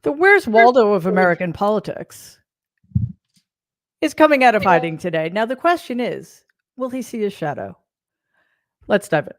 The Where's Waldo of American politics is coming out of hiding today. Now, the question is, will he see his shadow? Let's dive in.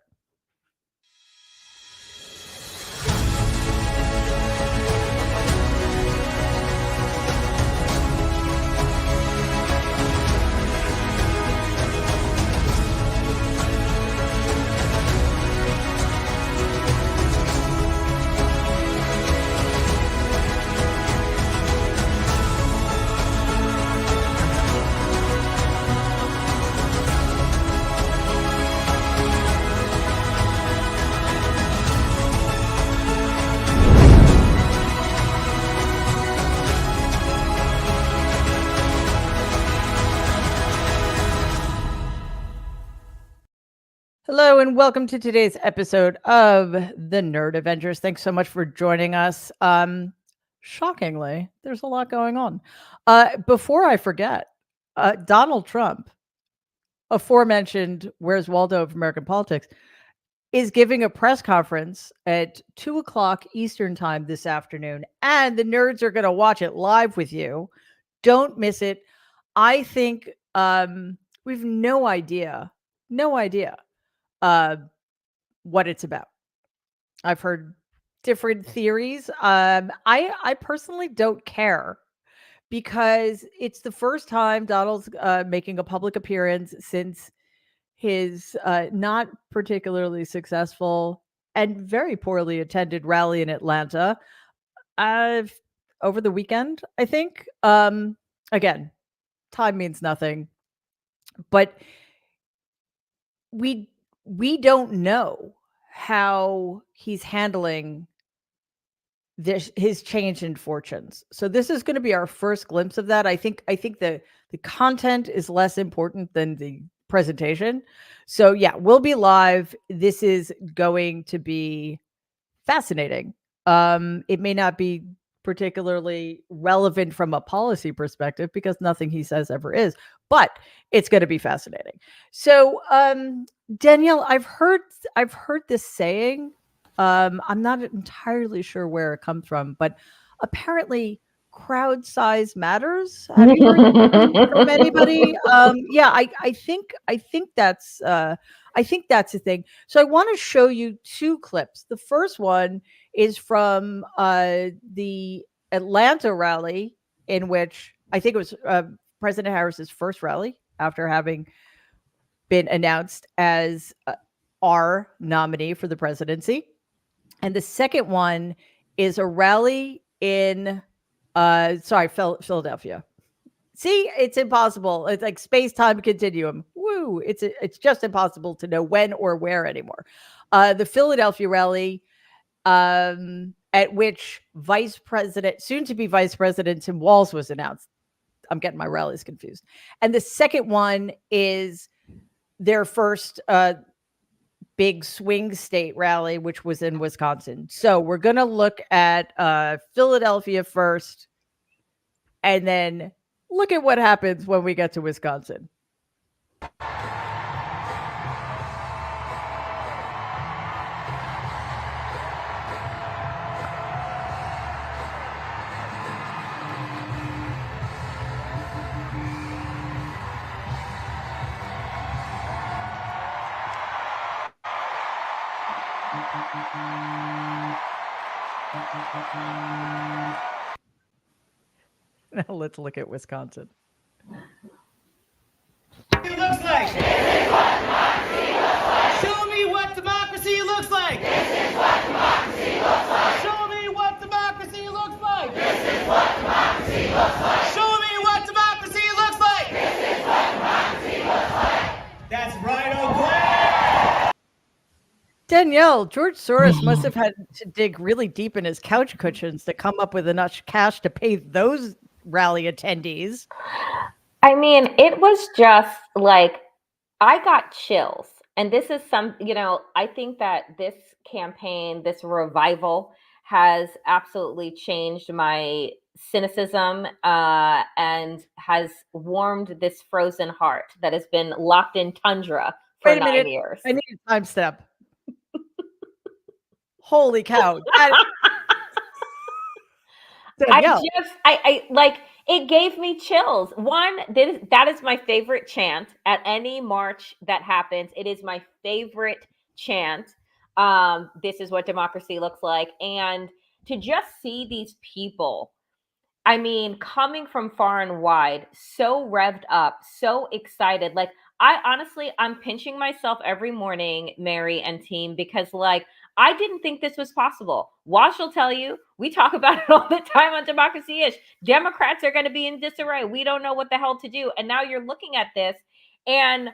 Hello and welcome to today's episode of the Nerd Avengers. Thanks so much for joining us. Shockingly, there's a lot going on. Before I forget, Donald Trump, aforementioned Where's Waldo of American politics, is giving a press conference at 2:00 Eastern time this afternoon, and the nerds are going to watch it live with you. Don't miss it. I think we've no idea what it's about. I've heard different theories. I personally don't care because it's the first time Donald's making a public appearance since his not particularly successful and very poorly attended rally in Atlanta over the weekend, I think. Again, time means nothing, but we don't know how he's handling his change in fortunes. So this is going to be our first glimpse of that. I think the content is less important than the presentation. So yeah, we'll be live. This is going to be fascinating. It may not be particularly relevant from a policy perspective because nothing he says ever is, but it's going to be fascinating. So Danielle, I've heard this saying. I'm not entirely sure where it comes from, but apparently crowd size matters. Have you heard from anybody? Yeah, I think that's the thing. So I want to show you two clips. The first one is from the Atlanta rally, in which I think it was President Harris's first rally after having been announced as our nominee for the presidency. And the second one is a rally in Philadelphia. See, it's impossible. It's like space-time continuum. Woo! It's just impossible to know when or where anymore. The Philadelphia rally, at which soon-to-be Vice President Tim Walz was announced. I'm getting my rallies confused. And the second one is their first big swing state rally, which was in Wisconsin. So we're going to look at Philadelphia first, and then look at what happens when we get to Wisconsin. Now let's look at Wisconsin. It looks like. Show me what democracy looks like. This is what democracy looks like. Show me what democracy looks like. This is what democracy looks like. Show me what democracy looks like. This is what democracy looks like. That's right, Oakland. Danielle, George Soros must have had to dig really deep in his couch cushions to come up with enough cash to pay those rally attendees. I mean, it was just like, I got chills. And this is I think that this campaign, this revival has absolutely changed my cynicism and has warmed this frozen heart that has been locked in tundra for 9 years. I need a time step. Holy cow. Danielle. I like it gave me chills. One, that is my favorite chant at any march that happens. It is my favorite chant. This is what democracy looks like. And to just see these people, I mean, coming from far and wide, so revved up, so excited. Like, I'm pinching myself every morning, Mary and team, because like, I didn't think this was possible. Walz will tell you, we talk about it all the time on Democracy-ish. Democrats are going to be in disarray. We don't know what the hell to do. And now you're looking at this and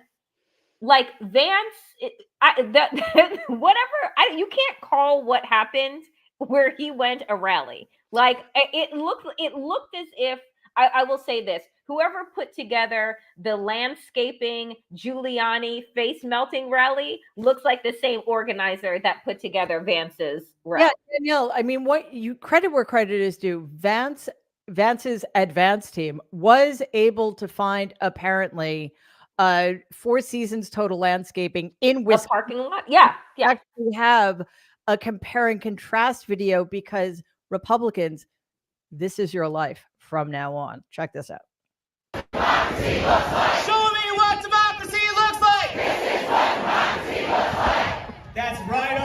like Vance, you can't call what happened where he went a rally. Like it looked as if I will say this: whoever put together the landscaping Giuliani face melting rally looks like the same organizer that put together Vance's rally. Yeah, Danielle. I mean, what you credit where credit is due. Vance's advance team was able to find apparently 4 seasons total landscaping in A Wisconsin. parking lot. Yeah. Actually have a compare and contrast video because Republicans, this is your life from now on. Check this out. Democracy looks like. Show me what democracy looks like. This is what democracy looks like. That's right,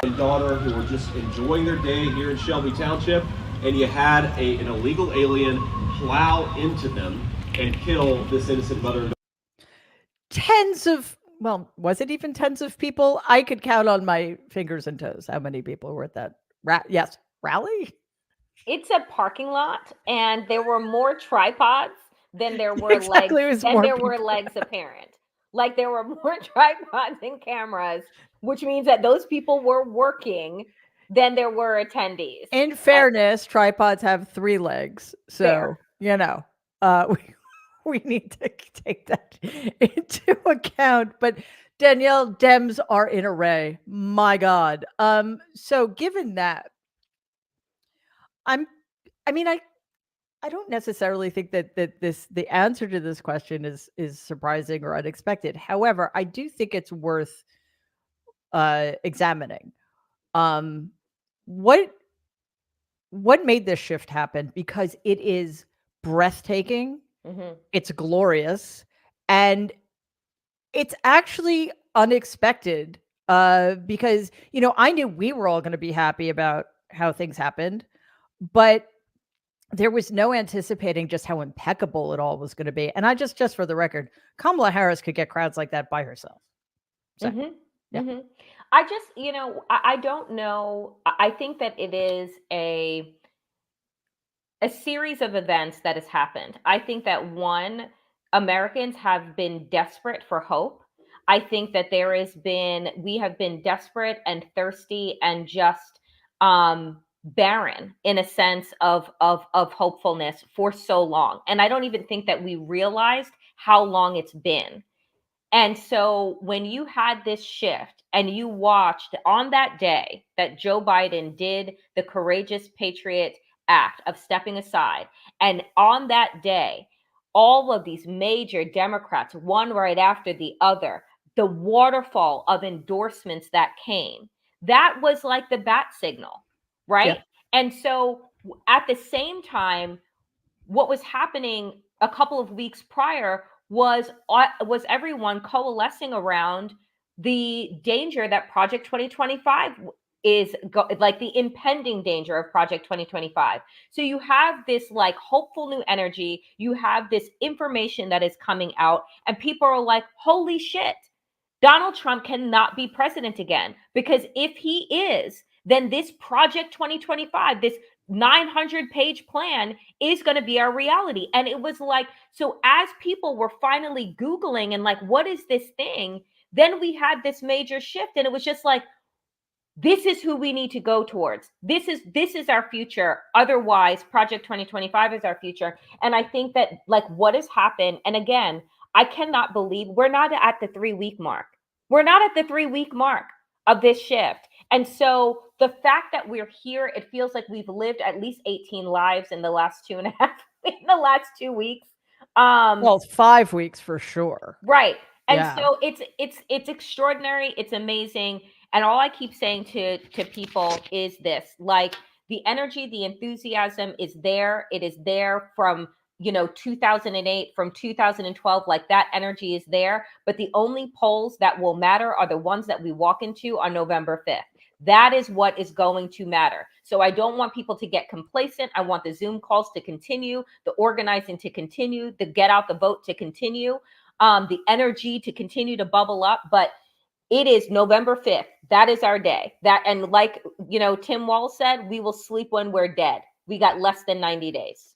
Oakland. And daughter who were just enjoying their day here in Shelby Township, and you had an illegal alien plow into them and kill this innocent mother and Well, was it even tens of people? I could count on my fingers and toes how many people were at that rally. It's a parking lot, and there were more tripods than there were Exactly, it was legs. more And there were people. legs apparent. Like there were more tripods and cameras, which means that those people were working than there were attendees. In fairness, tripods have 3 legs, so Fair. you know, we need to take that into account. But Danielle, Dems are in array. My God. So given that, I don't necessarily think that the answer to this question is surprising or unexpected. However, I do think it's worth examining. What made this shift happen? Because it is breathtaking, it's glorious, and it's actually unexpected. Because I knew we were all going to be happy about how things happened, but there was no anticipating just how impeccable it all was going to be. And I just for the record, Kamala Harris could get crowds like that by herself. So, yeah. I just, I don't know. I think that it is a series of events that has happened. I think that one, Americans have been desperate for hope. I think that we have been desperate and thirsty and just barren in a sense of hopefulness for so long. And I don't even think that we realized how long it's been. And so when you had this shift and you watched on that day that Joe Biden did the courageous patriot act of stepping aside, and on that day, all of these major Democrats, one right after the other, the waterfall of endorsements that came, that was like the bat signal, right? Yeah. And so at the same time, what was happening a couple of weeks prior was everyone coalescing around the danger that Project 2025 like the impending danger of Project 2025. So you have this like hopeful new energy, you have this information that is coming out, and people are like, holy shit, Donald Trump cannot be president again, because if he is, then this Project 2025, this 900-page plan is going to be our reality. And it was like, so as people were finally Googling and like, what is this thing? Then we had this major shift, and it was just like, this is who we need to go towards. This is our future. Otherwise, Project 2025 is our future. And I think that like what has happened, and again, I cannot believe we're not at the 3-week mark. We're not at the 3-week mark of this shift. And so the fact that we're here, it feels like we've lived at least 18 lives in the last 2 weeks. Well, 5 weeks for sure. Right. And Yeah. so it's extraordinary. It's amazing. And all I keep saying to people is this, like, The energy, the enthusiasm is there. It is there from 2008, from 2012, like that energy is there. But the only polls that will matter are the ones that we walk into on November 5th. That is what is going to matter. So I don't want people to get complacent. I want the Zoom calls to continue, the organizing to continue, the get out the vote to continue, the energy to continue to bubble up. But it is November 5th. That is our day. And like, Tim Walz said, we will sleep when we're dead. We got less than 90 days.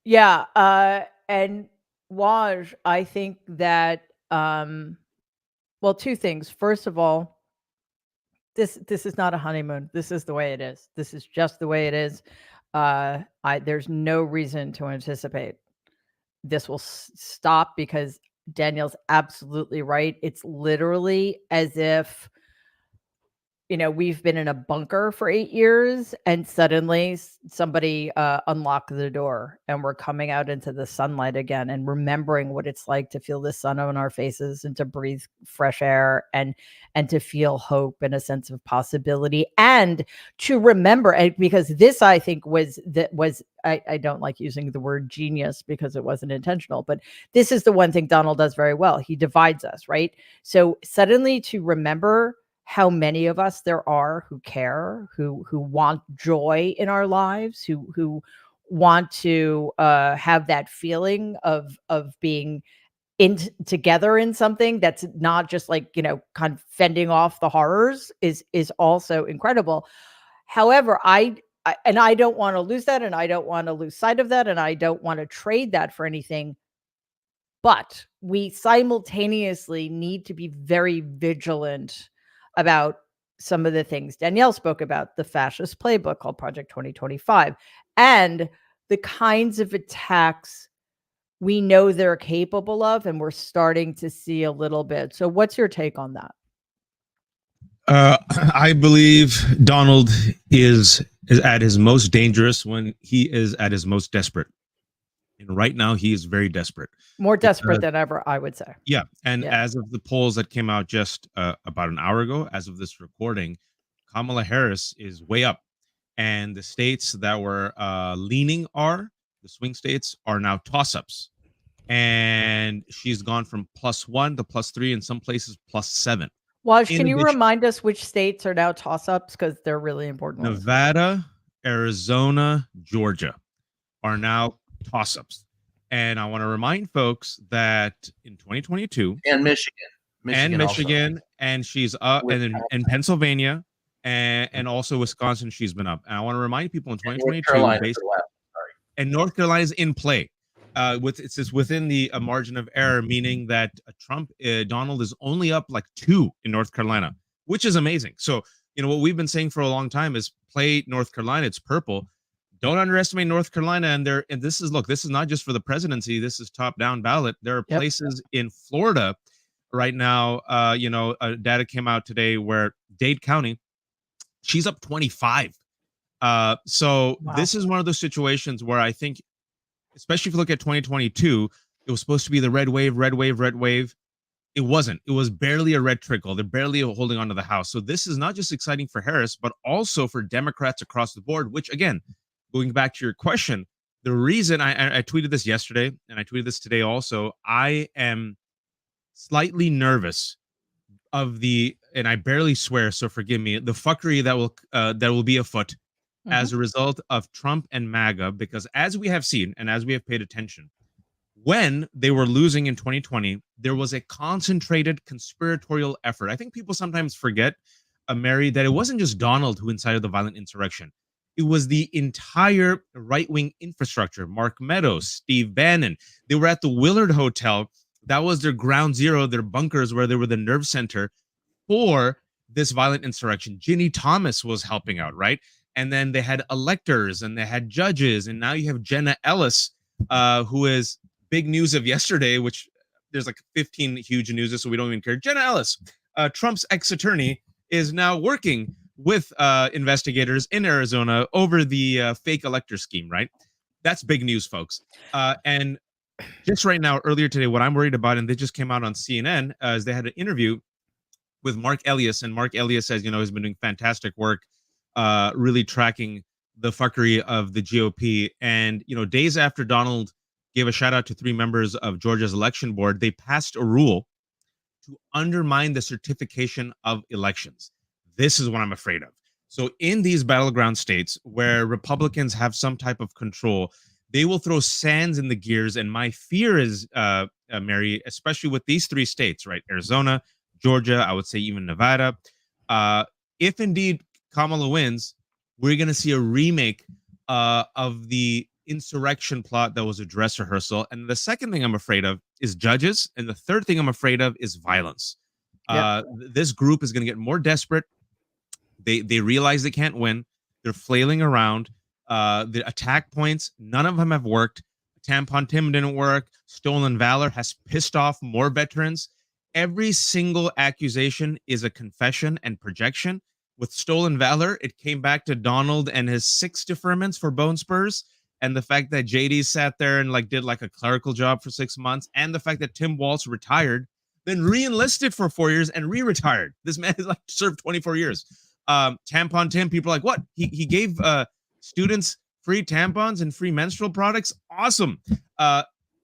Yeah. And Waj, I think that, well, two things. First of all, this is not a honeymoon. This is the way it is. This is just the way it is. There's no reason to anticipate this will stop, because Danielle's absolutely right. It's literally as if, we've been in a bunker for 8 years and suddenly somebody unlocked the door and we're coming out into the sunlight again and remembering what it's like to feel the sun on our faces and to breathe fresh air and to feel hope and a sense of possibility, and to remember, and because this, I think, I don't like using the word genius because it wasn't intentional, but this is the one thing Donald does very well. He divides us, right? So suddenly to remember how many of us there are who care, who want joy in our lives, who want to have that feeling of being together in something that's not just like, kind of fending off the horrors is also incredible. However, I don't want to lose that, and I don't want to lose sight of that, and I don't want to trade that for anything. But we simultaneously need to be very vigilant about some of the things Danielle spoke about, the fascist playbook called Project 2025, and the kinds of attacks we know they're capable of, and we're starting to see a little bit. So what's your take on that? I believe Donald is at his most dangerous when he is at his most desperate. And right now he is very desperate. More desperate than ever, I would say. Yeah. And as of the polls that came out just about an hour ago, as of this recording, Kamala Harris is way up. And the states that were leaning the swing states are now toss-ups. And she's gone from +1 to +3, in some places +7. Waj, can you remind us which states are now toss-ups? Because they're really important. Nevada, Arizona, Georgia are now toss-ups. And I want to remind folks that in 2022 and Michigan, and she's up, and in Pennsylvania and also Wisconsin, she's been up. And I want to remind people in 2022, and North Carolina is in play. It's within the margin of error, meaning that Donald is only up like 2 in North Carolina, which is amazing. So, what we've been saying for a long time is play North Carolina. It's purple. Don't underestimate North Carolina. And this is not just for the presidency. This is top down ballot. There are places in Florida right now. Data came out today where Dade County, she's up 25. So this is one of those situations where I think, especially if you look at 2022, it was supposed to be the red wave. It wasn't. It was barely a red trickle. They're barely holding on to the House. So this is not just exciting for Harris, but also for Democrats across the board, which, again, going back to your question, the reason I tweeted this yesterday, and I tweeted this today also, I am slightly nervous of and I barely swear, so forgive me, the fuckery that will be afoot as a result of Trump and MAGA, because as we have seen and as we have paid attention, when they were losing in 2020, there was a concentrated conspiratorial effort. I think people sometimes forget, Mary, that it wasn't just Donald who incited the violent insurrection. It was the entire right-wing infrastructure. Mark Meadows, Steve Bannon. They were at the Willard Hotel. That was their ground zero, their bunkers, where they were the nerve center for this violent insurrection. Ginny Thomas was helping out, right? And then they had electors and they had judges. And now you have Jenna Ellis, who is big news of yesterday, which there's like 15 huge news, so we don't even care. Jenna Ellis, Trump's ex-attorney, is now working with investigators in Arizona over the fake elector scheme, right? That's big news, folks. And just right now, earlier today, what I'm worried about, and they just came out on CNN, is they had an interview with Mark Elias, and Mark Elias says, has been doing fantastic work, really tracking the fuckery of the GOP. And, days after Donald gave a shout out to 3 members of Georgia's election board, they passed a rule to undermine the certification of elections. This is what I'm afraid of. So in these battleground states where Republicans have some type of control, they will throw sands in the gears. And my fear is, Mary, especially with these 3 states, right? Arizona, Georgia, I would say even Nevada. If indeed Kamala wins, we're going to see a remake of the insurrection plot that was a dress rehearsal. And the second thing I'm afraid of is judges. And the third thing I'm afraid of is violence. This group is going to get more desperate. They realize they can't win. They're flailing around. The attack points, none of them have worked. Tampon Tim didn't work. Stolen Valor has pissed off more veterans. Every single accusation is a confession and projection. With Stolen Valor, it came back to Donald and his 6 deferments for bone spurs, and the fact that JD sat there and did a clerical job for 6 months, and the fact that Tim Walz retired, then re-enlisted for 4 years and re-retired. This man has served 24 years. Tampon Tim, people are like, what? He gave students free tampons and free menstrual products? Awesome.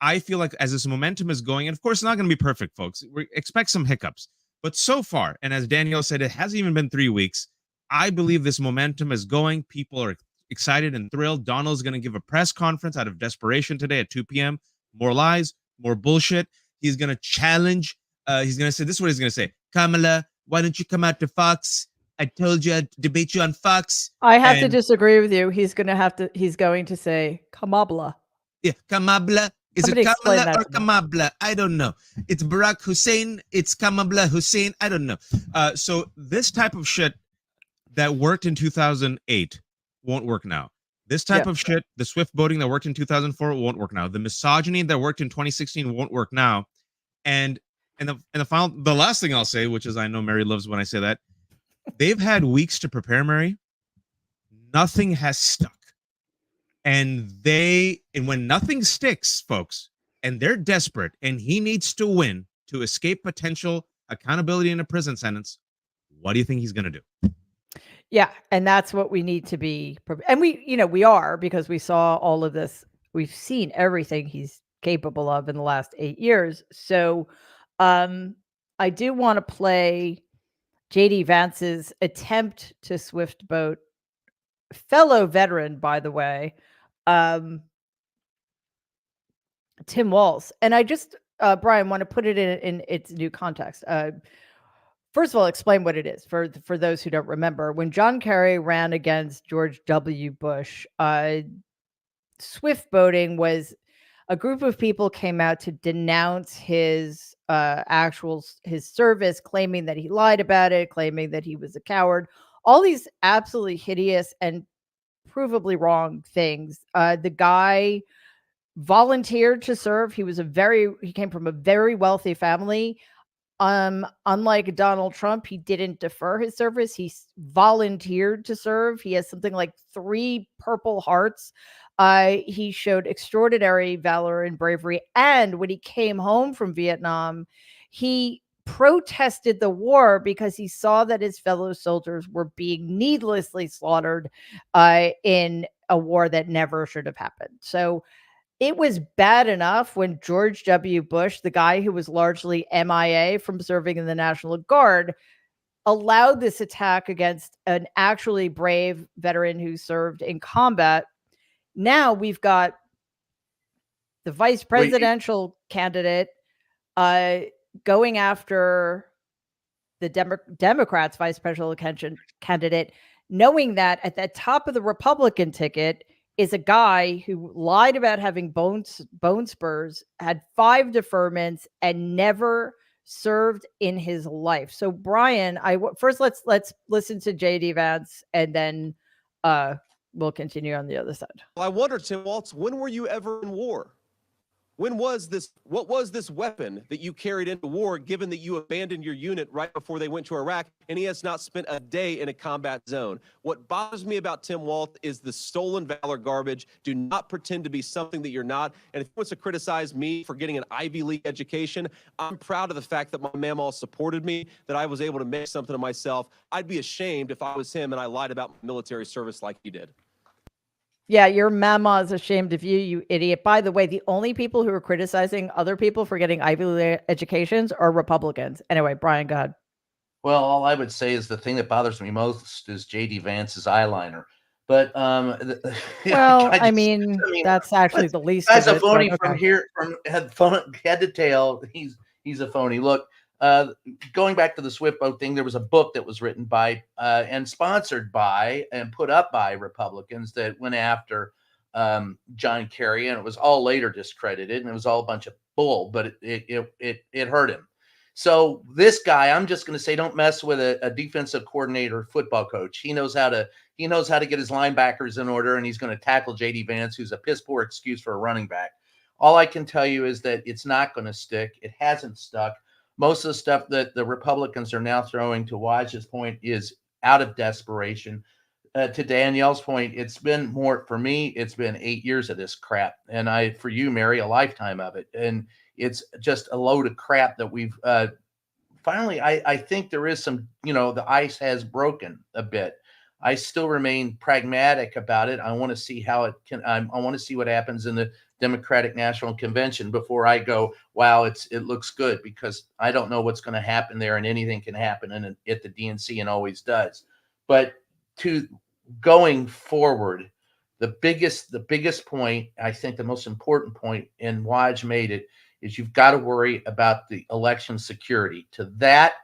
I feel like as this momentum is going, and of course it's not going to be perfect, folks. We expect some hiccups. But so far, and as Danielle said, it hasn't even been 3 weeks. I believe this momentum is going. People are excited and thrilled. Donald's going to give a press conference out of desperation today at 2 p.m. More lies, more bullshit. He's going to challenge. He's going to say, this is what he's going to say. Kamala, why don't you come out to Fox? I told you I'd debate you on Fox. I have to disagree with you. He's going to say Kamabla. Yeah, Kamabla. Is Somebody it Kamala or explain that to me. Kamabla? I don't know. It's Barack Hussein. It's Kamabla Hussein. I don't know. So this type of shit that worked in 2008 won't work now. This type of shit, the Swift voting that worked in 2004 won't work now. The misogyny that worked in 2016 won't work now. And the last thing I'll say, which is I know Mary loves when I say that, they've had weeks to prepare, Mary. Nothing has stuck. And when nothing sticks, folks, and they're desperate, and he needs to win to escape potential accountability in a prison sentence, what do you think he's going to do? Yeah, and that's what we need to be. And we are, because we saw all of this. We've seen everything he's capable of in the last 8 years. So I do want to play JD Vance's attempt to swift vote, fellow veteran, by the way, Tim Walz. And I just, Brian, want to put it in its new context. First of all, explain what it is for those who don't remember. When John Kerry ran against George W. Bush, swift voting was a group of people came out to denounce his service, claiming that he lied about it, claiming that he was a coward, all these absolutely hideous and provably wrong things. The guy volunteered to serve. He came from a very wealthy family. Unlike Donald Trump, he didn't defer his service. He volunteered to serve. He has something like 3 Purple Hearts. He showed extraordinary valor and bravery. And when he came home from Vietnam, he protested the war because he saw that his fellow soldiers were being needlessly slaughtered in a war that never should have happened. So it was bad enough when George W. Bush, the guy who was largely MIA from serving in the National Guard, allowed this attack against an actually brave veteran who served in combat. Now we've got the vice presidential candidate going after the Democrats' vice presidential candidate, knowing that at the top of the Republican ticket is a guy who lied about having bone spurs, had 5 deferments, and never served in his life. So, Brian, first let's listen to JD Vance, and then we'll continue on the other side. Well, I wonder, Tim Walz, when were you ever in war? What was this weapon that you carried into war, given that you abandoned your unit right before they went to Iraq, and he has not spent a day in a combat zone? What bothers me about Tim Walz is the stolen valor garbage. Do not pretend to be something that you're not. And if he wants to criticize me for getting an Ivy League education, I'm proud of the fact that my mamaw supported me, that I was able to make something of myself. I'd be ashamed if I was him and I lied about my military service like he did. Yeah, your mama is ashamed of you, you idiot. By the way, the only people who are criticizing other people for getting Ivy League educations are Republicans. Anyway, Brian, go ahead. Well, all I would say is the thing that bothers me most is JD Vance's eyeliner. But well, I mean, that's actually the least guy's of a it, phony but from okay. here, from head to tail. He's a phony. Look, going back to the Swift boat thing, there was a book that was written by and sponsored by and put up by Republicans that went after John Kerry, and it was all later discredited, and it was all a bunch of bull, but it hurt him. So this guy, I'm just going to say, don't mess with a defensive coordinator, football coach. He knows how to get his linebackers in order, and he's going to tackle JD Vance, who's a piss poor excuse for a running back. All I can tell you is that it's not going to stick. It hasn't stuck. Most of the stuff that the Republicans are now throwing, to Waj's point, is out of desperation. To Danielle's point, it's been more, for me, it's been 8 years of this crap. And for you, Mary, a lifetime of it. And it's just a load of crap that we've finally, I think there is some, the ice has broken a bit. I still remain pragmatic about it. I want to see how it can, I want to see what happens in the Democratic National Convention before I go, wow, it looks good, because I don't know what's going to happen there, and anything can happen at the DNC and always does. But to going forward, the biggest point, I think the most important point, and Waj made it, is you've got to worry about the election security. To that,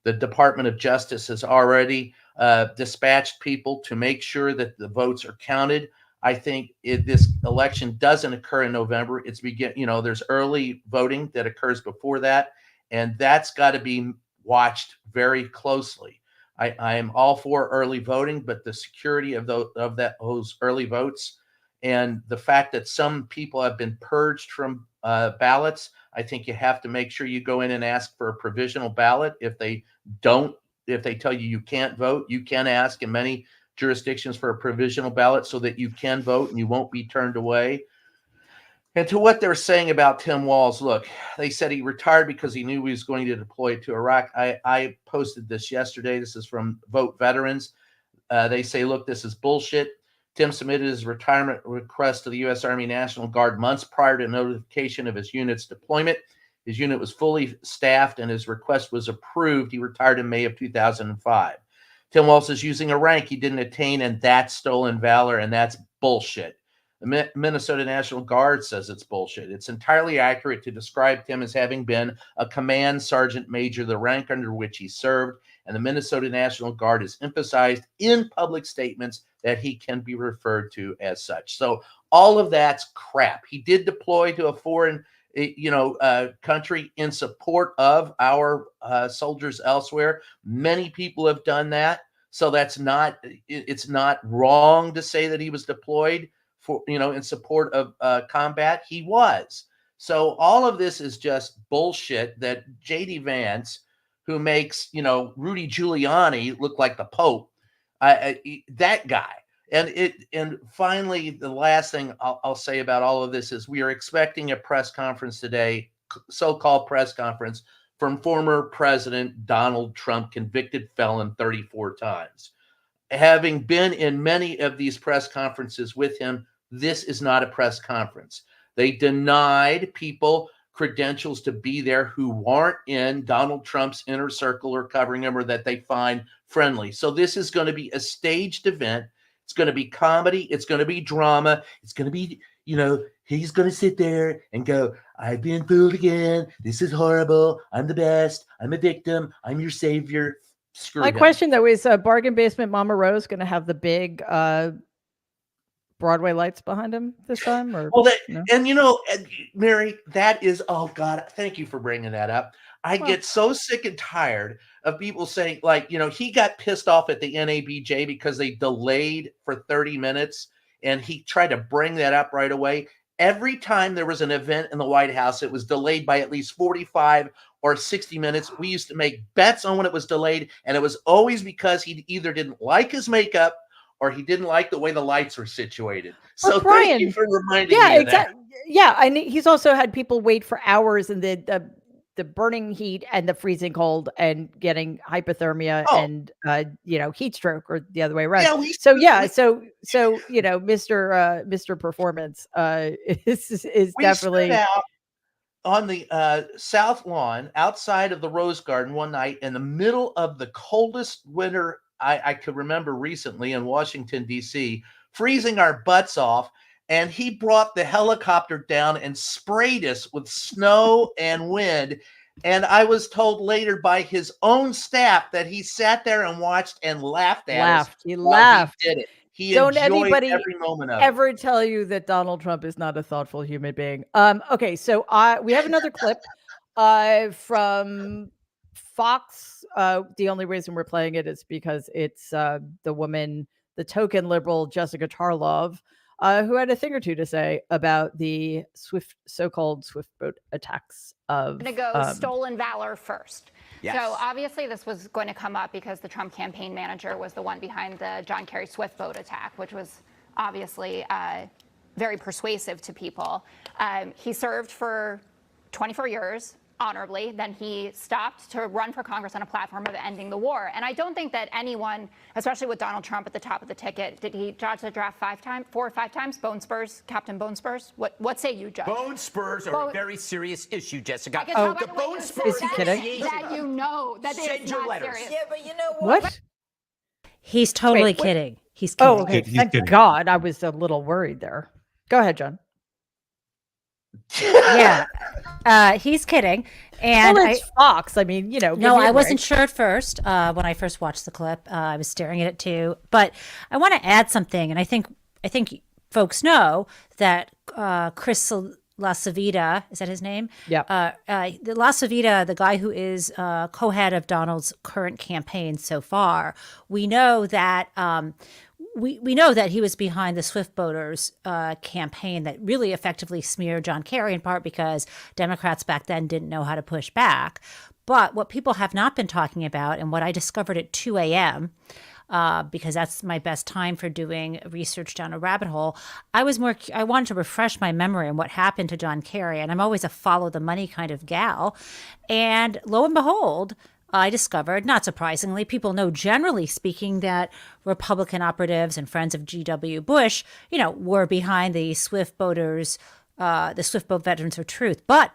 the Department of Justice has already dispatched people to make sure that the votes are counted. I think this election doesn't occur in November. There's early voting that occurs before that, and that's got to be watched very closely. I am all for early voting, but the security of those early votes, and the fact that some people have been purged from ballots, I think you have to make sure you go in and ask for a provisional ballot. If they tell you can't vote, you can ask in many jurisdictions for a provisional ballot so that you can vote and you won't be turned away. And to what they're saying about Tim Walz, look, they said he retired because he knew he was going to deploy to Iraq. I posted this yesterday. This is from Vote Veterans. They say, look, this is bullshit. Tim submitted his retirement request to the U.S. Army National Guard months prior to notification of his unit's deployment. His unit was fully staffed and his request was approved. He retired in May of 2005. Tim Walz is using a rank he didn't attain, and that's stolen valor, and that's bullshit. The Minnesota National Guard says it's bullshit. It's entirely accurate to describe Tim as having been a command sergeant major, the rank under which he served, and the Minnesota National Guard has emphasized in public statements that he can be referred to as such. So all of that's crap. He did deploy to a foreign country in support of our soldiers elsewhere. Many people have done that. So it's not wrong to say that he was deployed for, in support of combat. He was. So all of this is just bullshit that JD Vance, who makes, Rudy Giuliani look like the Pope, that guy. And finally, the last thing I'll say about all of this is we are expecting a press conference today, so-called press conference, from former President Donald Trump, convicted felon 34 times. Having been in many of these press conferences with him, this is not a press conference. They denied people credentials to be there who aren't in Donald Trump's inner circle or covering him, or that they find friendly. So this is going to be a staged event. It's going to be comedy. It's going to be drama. It's going to be, he's going to sit there and go, I've been fooled again. This is horrible. I'm the best. I'm a victim. I'm your savior. Screw him. Question, though, is Bargain Basement Mama Rose going to have the big Broadway lights behind him this time? Or no? And Mary, that is, oh God, thank you for bringing that up. I get so sick and tired of people saying, he got pissed off at the NABJ because they delayed for 30 minutes, and he tried to bring that up right away. Every time there was an event in the White House, it was delayed by at least 45 or 60 minutes. We used to make bets on when it was delayed, and it was always because he either didn't like his makeup or he didn't like the way the lights were situated. So Brian, thank you for reminding me of that. Yeah, and he's also had people wait for hours in the the burning heat and the freezing cold and getting hypothermia and heat stroke, or the other way around. So Mr. Performance is we definitely stood out on the South Lawn outside of the Rose Garden one night in the middle of the coldest winter I could remember recently in Washington, D.C., freezing our butts off. And he brought the helicopter down and sprayed us with snow and wind. And I was told later by his own staff that he sat there and watched and laughed at us. He laughed. He did it. He Don't enjoyed anybody every moment of ever tell you that Donald Trump is not a thoughtful human being. Okay, so we have another clip from Fox. The only reason we're playing it is because it's the woman, the token liberal Jessica Tarlov, who had a thing or two to say about the so-called Swift boat attacks of. I'm going to go stolen valor first. Yes. So obviously this was going to come up because the Trump campaign manager was the one behind the John Kerry Swift boat attack, which was obviously very persuasive to people. He served for 24 years honorably. Then he stopped to run for Congress on a platform of ending the war. And I don't think that anyone, especially with Donald Trump at the top of the ticket, did he dodge the draft 4 or 5 times? Bone spurs, Captain Bone Spurs? What say you, Judge? Bone spurs are a very serious issue, Jessica. The bone spurs is he kidding? That you know that Send it's your not letters. serious. Yeah, but you know what? What? He's totally Wait. kidding. He's kidding. Oh, okay. He's Thank kidding. God. I was a little worried there. Go ahead, John. Yeah. He's kidding. And Well, it's Fox. I mean, no, give me a I wasn't break. sure at first when I first watched the clip. I was staring at it too. But I want to add something, and I think folks know that Chris LaCivita, is that his name? Yeah. The LaCivita, the guy who is co-head of Donald's current campaign so far, we know that we know that he was behind the Swift Boaters campaign that really effectively smeared John Kerry, in part because Democrats back then didn't know how to push back. But what people have not been talking about, and what I discovered at 2 a.m., because that's my best time for doing research down a rabbit hole, I wanted to refresh my memory on what happened to John Kerry. And I'm always a follow the money kind of gal. And lo and behold, I discovered, not surprisingly, people know generally speaking that Republican operatives and friends of G.W. Bush, were behind the Swift Boaters, the Swift Boat Veterans for Truth. But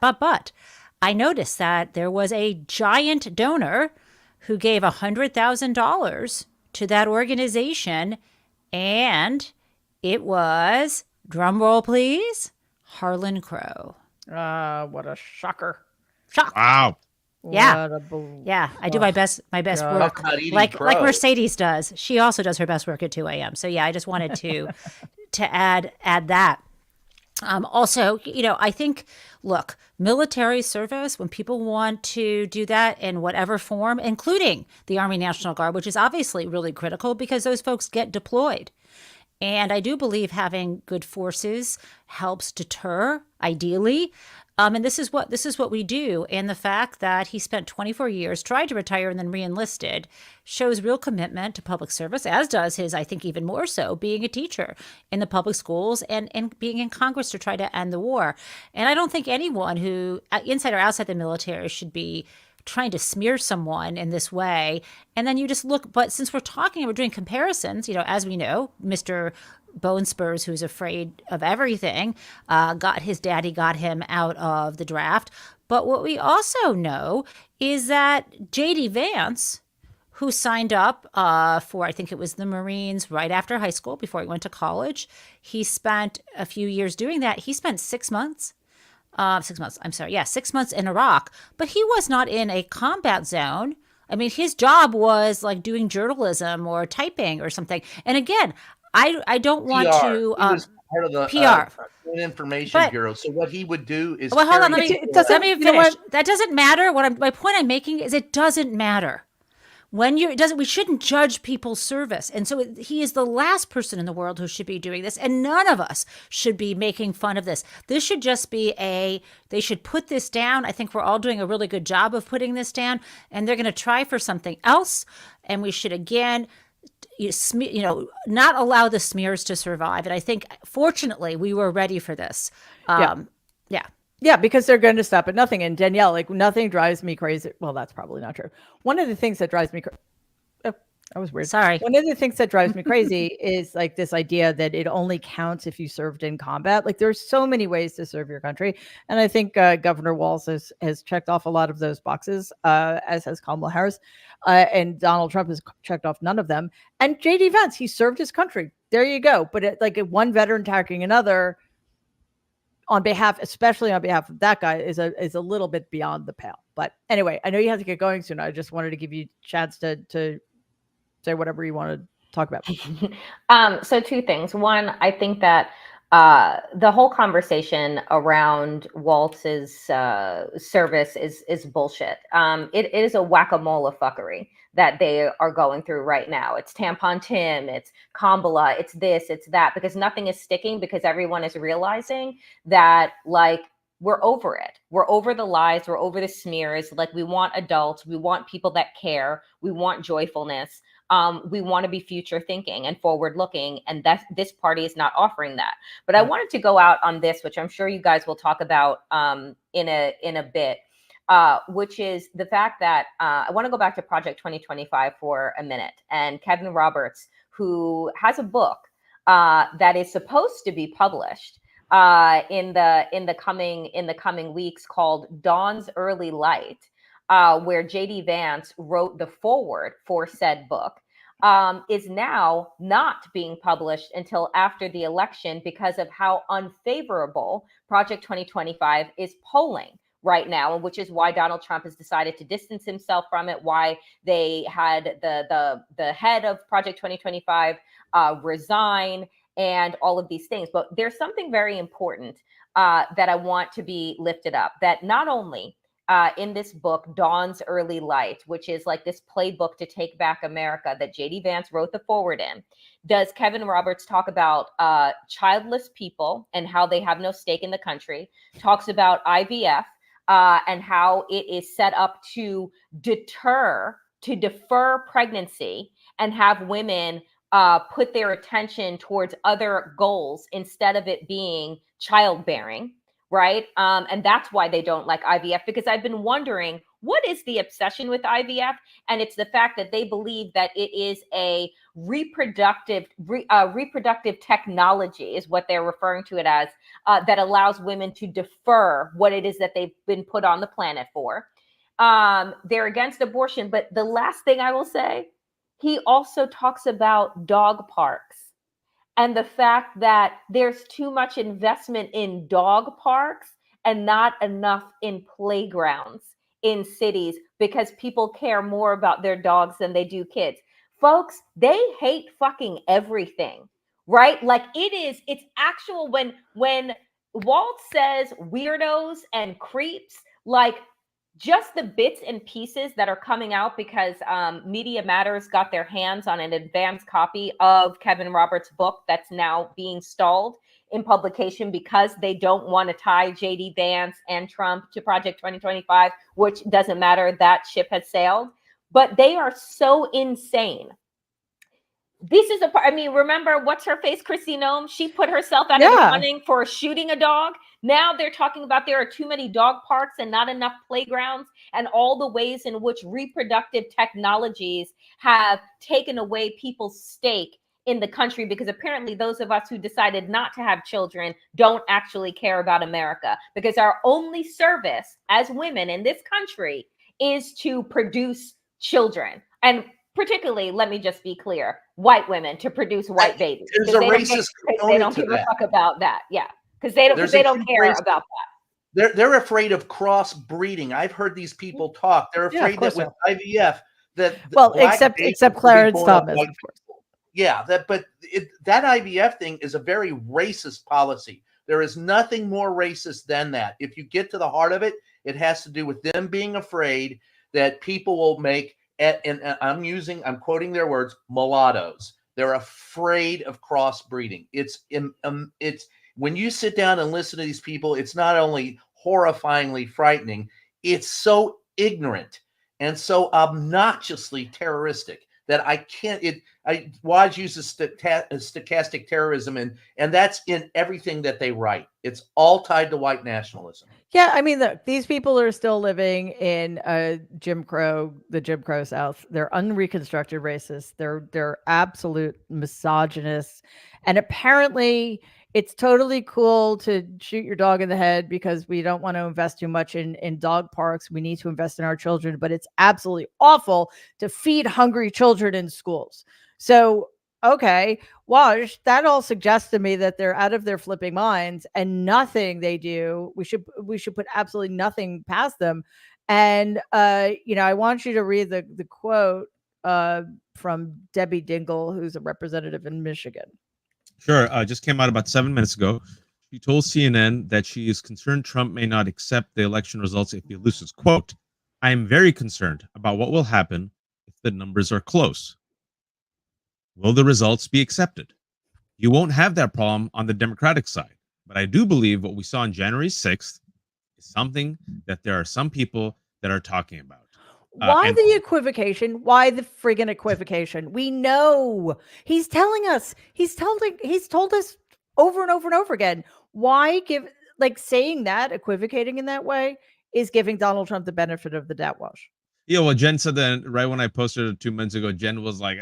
I noticed that there was a giant donor who gave $100,000 to that organization, and it was, drum roll please, Harlan Crow. What a shocker. Shock. Wow. Yeah. What a Yeah, I do my best God. work, Talk about eating like crow. Mercedes does. She also does her best work at 2 a.m. So yeah, I just wanted to add that. Also, I think, look, military service, when people want to do that in whatever form, including the Army National Guard, which is obviously really critical because those folks get deployed. And I do believe having good forces helps deter, ideally. And this is what we do. And the fact that he spent 24 years, tried to retire, and then re-enlisted shows real commitment to public service, as does his, I think even more so, being a teacher in the public schools and being in Congress to try to end the war. And I don't think anyone who, inside or outside the military, should be trying to smear someone in this way. And then you just look, but since we're doing comparisons, as we know, Mr. Bone Spurs, who's afraid of everything, his daddy got him out of the draft. But what we also know is that J.D. Vance, who signed up for, I think it was the Marines right after high school, before he went to college, he spent a few years doing that. He spent 6 months. 6 months, I'm sorry. Yeah, 6 months in Iraq. But he was not in a combat zone. I mean, his job was like doing journalism or typing or something. And again, I don't want PR. to He was part of the PR. Information Bureau. So what he would do is well, hold on. Let me you know finish. what? That doesn't matter. My point I'm making is it doesn't matter. We shouldn't judge people's service. And so he is the last person in the world who should be doing this. And none of us should be making fun of this. This should just be they should put this down. I think we're all doing a really good job of putting this down. And they're going to try for something else. And we should, again, not allow the smears to survive. And I think, fortunately, we were ready for this. Yeah. Yeah, because they're going to stop at nothing. And Danielle, like, nothing drives me crazy. Well, that's probably not true. One of the things that drives me that was weird. Sorry. One of the things that drives me crazy is like this idea that it only counts if you served in combat. Like, there's so many ways to serve your country. And I think Governor Walz has checked off a lot of those boxes, as has Kamala Harris. And Donald Trump has checked off none of them. And JD Vance, he served his country. There you go. But one veteran attacking another on behalf, especially on behalf of that guy, is a little bit beyond the pale. But anyway, I know you have to get going soon. I just wanted to give you a chance to say whatever you want to talk about. So two things. One, I think that the whole conversation around Waltz's service is bullshit. It is a whack-a-mole of fuckery that they are going through right now. It's Tampon Tim, it's Kamala, it's this, it's that, because nothing is sticking, because everyone is realizing that, like, we're over it. We're over the lies. We're over the smears. Like, we want adults. We want people that care. We want joyfulness. We want to be future thinking and forward looking. And this party is not offering that. But I wanted to go out on this, which I'm sure you guys will talk about in a bit, which is the fact that I want to go back to Project 2025 for a minute. And Kevin Roberts, who has a book that is supposed to be published in the coming weeks, called Dawn's Early Light, where JD Vance wrote the foreword for said book, is now not being published until after the election because of how unfavorable Project 2025 is polling right now, which is why Donald Trump has decided to distance himself from it, why they had the head of Project 2025 resign, and all of these things. But there's something very important that I want to be lifted up, that not only in this book, Dawn's Early Light, which is like this playbook to take back America that JD Vance wrote the foreword in, does Kevin Roberts talk about childless people and how they have no stake in the country, talks about IVF and how it is set up to defer pregnancy and have women put their attention towards other goals instead of it being childbearing, right? And that's why they don't like IVF, because I've been wondering, what is the obsession with IVF? And it's the fact that they believe that it is a reproductive technology, is what they're referring to it as, that allows women to defer what it is that they've been put on the planet for. They're against abortion. But the last thing I will say, he also talks about dog parks and the fact that there's too much investment in dog parks and not enough in playgrounds in cities, because people care more about their dogs than they do kids. Folks, they hate fucking everything, right? Like, it's actual, when Walt says weirdos and creeps, like, just the bits and pieces that are coming out because Media Matters got their hands on an advanced copy of Kevin Roberts' book that's now being stalled in publication because they don't want to tie JD Vance and Trump to Project 2025, which doesn't matter. That ship has sailed. But they are so insane. This is remember what's her face, Chrissy Nome? She put herself out of the running for shooting a dog. Now they're talking about there are too many dog parks and not enough playgrounds, and all the ways in which reproductive technologies have taken away people's stake in the country, because apparently those of us who decided not to have children don't actually care about America, because our only service as women in this country is to produce children. And particularly, let me just be clear, white women to produce white babies. There's a racist component they don't to give that. A fuck about that. Yeah, because they don't care about that. They're afraid of crossbreeding. I've heard these people talk. They're afraid that with IVF, except Clarence Thomas, of course. Yeah, that IVF thing is a very racist policy. There is nothing more racist than that. If you get to the heart of it, it has to do with them being afraid that people will make, and I'm quoting their words, mulattoes. They're afraid of crossbreeding. It's when you sit down and listen to these people, it's not only horrifyingly frightening, it's so ignorant and so obnoxiously terroristic that Walz uses stochastic terrorism, and that's in everything that they write. It's all tied to white nationalism. Yeah, I mean, these people are still living in the Jim Crow South. They're unreconstructed racists. They're absolute misogynists, and apparently, it's totally cool to shoot your dog in the head because we don't want to invest too much in dog parks. We need to invest in our children, but it's absolutely awful to feed hungry children in schools. So, okay, Walz, that all suggests to me that they're out of their flipping minds, and nothing they do, we should put absolutely nothing past them. And I want you to read the quote from Debbie Dingell, who's a representative in Michigan. Sure. Just came out about 7 minutes ago. She told CNN that she is concerned Trump may not accept the election results if he loses. Quote, "I am very concerned about what will happen if the numbers are close. Will the results be accepted? You won't have that problem on the Democratic side. But I do believe what we saw on January 6th is something that there are some people that are talking about." Why the equivocation? Why the friggin' equivocation? We know he's telling us. He's told us over and over and over again. Why saying that, equivocating in that way is giving Donald Trump the benefit of the doubt, Walz? Yeah, well, Jen said that right when I posted it 2 minutes ago. Jen was like,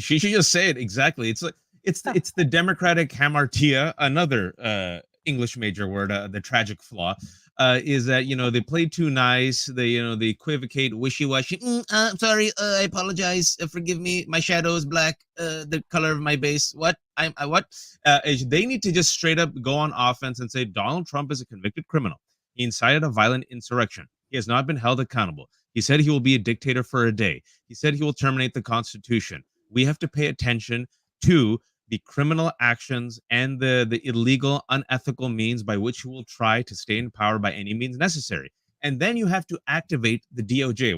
she should just say it exactly. It's like it's the Democratic hamartia, another English major word, the tragic flaw. Is that they play too nice, they they equivocate, wishy-washy. I'm sorry, I apologize, forgive me, my shadow is black, the color of my base. What? They need to just straight up go on offense and say Donald Trump is a convicted criminal. He incited a violent insurrection. He has not been held accountable. He said he will be a dictator for a day. He said he will terminate the Constitution. We have to pay attention to the criminal actions and the illegal, unethical means by which he will try to stay in power by any means necessary. And then you have to activate the DOJ.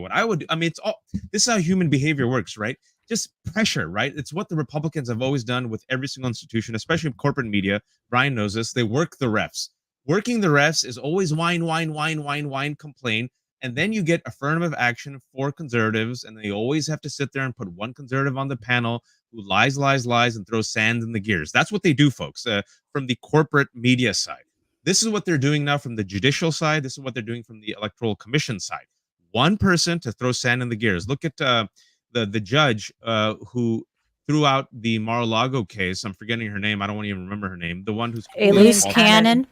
This is how human behavior works, right? Just pressure, right? It's what the Republicans have always done with every single institution, especially corporate media. Brian knows this. They work the refs. Working the refs is always whine, complain. And then you get affirmative action for conservatives, and they always have to sit there and put one conservative on the panel who lies, and throws sand in the gears. That's what they do, folks, from the corporate media side. This is what they're doing now from the judicial side. This is what they're doing from the Electoral Commission side. One person to throw sand in the gears. Look at the judge who threw out the Mar-a-Lago case. I'm forgetting her name. I don't want to even remember her name. The one who's Elise Cannon.